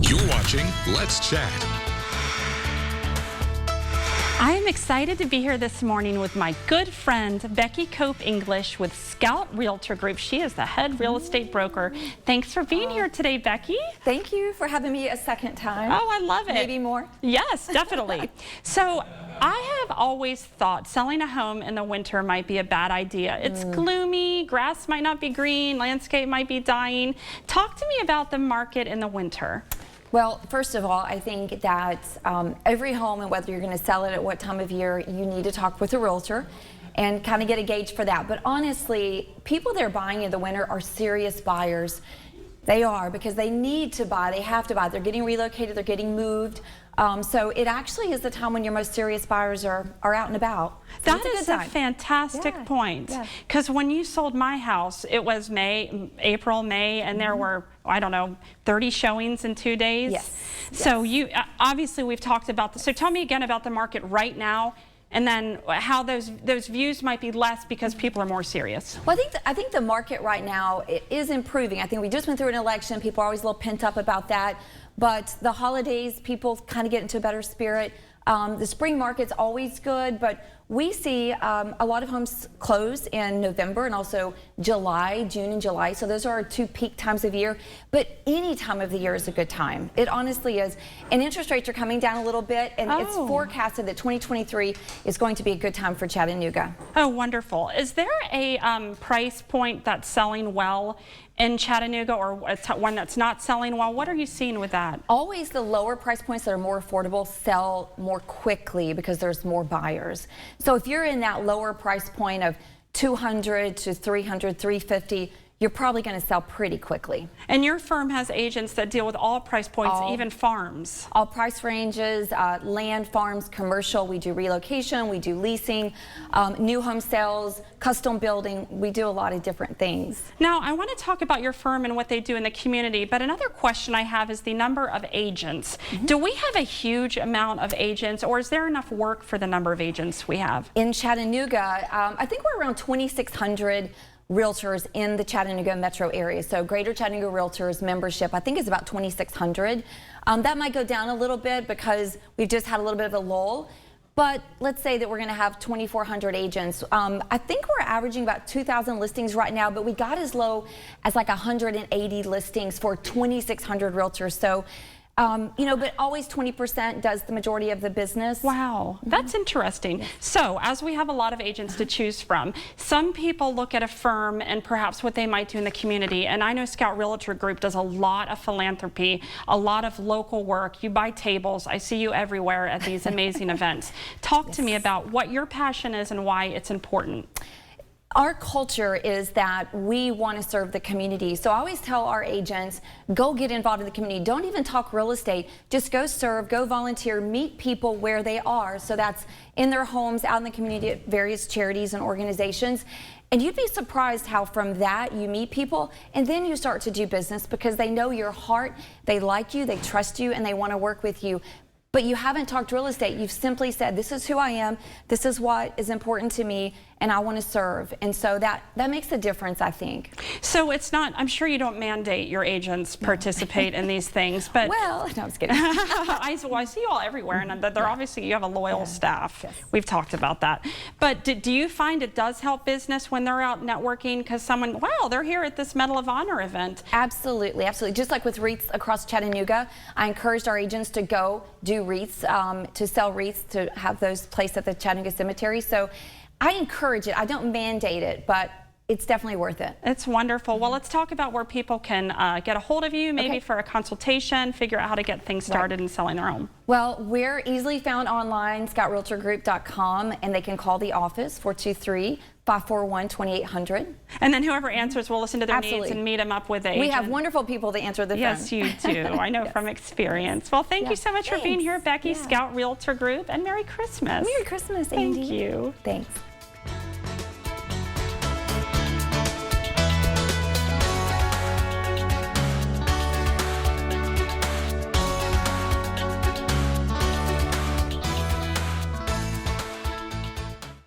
You're watching Let's Chat. I am excited to be here this morning with my good friend, Becky Cope English with Scout Realtor Group. She is the head real estate broker. Thanks for being here today, Becky. Thank you for having me a second time. Oh, I love it. Maybe more. Yes, definitely. So I have always thought selling a home in the winter might be a bad idea. It's gloomy, grass might not be green, landscape might be dying. Talk to me about the market in the winter. Well, first of all, I think that every home, and whether you're going to sell it at what time of year, you need to talk with a realtor and kind of get a gauge for that. But honestly, people that are buying in the winter are serious buyers. They are, because they need to buy, they have to buy. They're getting relocated, they're getting moved. So it actually is the time when your most serious buyers are out and about. So that is a fantastic point. Because when you sold my house, it was April, May, and there were, I don't know, 30 showings in 2 days. Yes. So you, obviously we've talked about this. So tell me again about the market right now, and then how those views might be less because people are more serious. Well, I think the market right now is improving. I think we just went through an election. People are always a little pent up about that. But the holidays, people kind of get into a better spirit. The spring market's always good, but we see a lot of homes close in November and also July, June and July. So those are our two peak times of year. But any time of the year is a good time. It honestly is. And interest rates are coming down a little bit, and it's forecasted that 2023 is going to be a good time for Chattanooga. Oh, wonderful. Is there a price point that's selling well in Chattanooga, or one that's not selling well? What are you seeing with that? Always the lower price points that are more affordable sell more quickly because there's more buyers. So if you're in that lower price point of 200 to 300, 350, you're probably going to sell pretty quickly. And your firm has agents that deal with all price points, even farms. All price ranges, land, farms, commercial. We do relocation, we do leasing, new home sales, custom building. We do a lot of different things. Now, I want to talk about your firm and what they do in the community, but another question I have is the number of agents. Do we have a huge amount of agents, or is there enough work for the number of agents we have? In Chattanooga, I think we're around 2,600 realtors in the Chattanooga metro area. So Greater Chattanooga Realtors membership, I think, is about 2,600. That might go down a little bit because we've just had a little bit of a lull. But let's say that we're going to have 2,400 agents. I think we're averaging about 2,000 listings right now, but we got as low as like 180 listings for 2,600 realtors. So you know, but always 20% does the majority of the business. Wow, that's interesting. So, as we have a lot of agents to choose from, some people look at a firm and perhaps what they might do in the community. And I know Scout Realtor Group does a lot of philanthropy, a lot of local work. You buy tables. I see you everywhere at these amazing events. Talk to me about what your passion is and why it's important. Our culture is that we want to serve the community. So I always tell our agents, go get involved in the community. Don't even talk real estate. Just go serve, go volunteer, meet people where they are. So that's in their homes, out in the community at various charities and organizations. And you'd be surprised how from that you meet people and then you start to do business because they know your heart, they like you, they trust you, and they want to work with you. But you haven't talked real estate. You've simply said, this is who I am, this is what is important to me, and I want to serve. And so that makes a difference, I think. So it's not, I'm sure you don't mandate your agents participate in these things, but... Well, no, I'm just kidding. I see you all everywhere, and they're obviously, you have a loyal staff. Yes. We've talked about that. But do you find it does help business when they're out networking? Because someone, wow, they're here at this Medal of Honor event. Absolutely, absolutely. Just like with REITs across Chattanooga, I encouraged our agents to go do REITs, to sell REITs, to have those placed at the Chattanooga Cemetery. So I encourage it. I don't mandate it, but it's definitely worth it. It's wonderful. Well, let's talk about where people can get a hold of you, maybe for a consultation, figure out how to get things started in selling their home. Well, we're easily found online, scoutrealtorgroup.com, and they can call the office, 423-541-2800. And then whoever answers will listen to their needs and meet them up with a. We have wonderful people that answer the phone. Yes, you do. I know from experience. Well, thank you so much for being here, Becky, Scout Realtor Group, and Merry Christmas. Merry Christmas, Andy. Thank you. Thanks.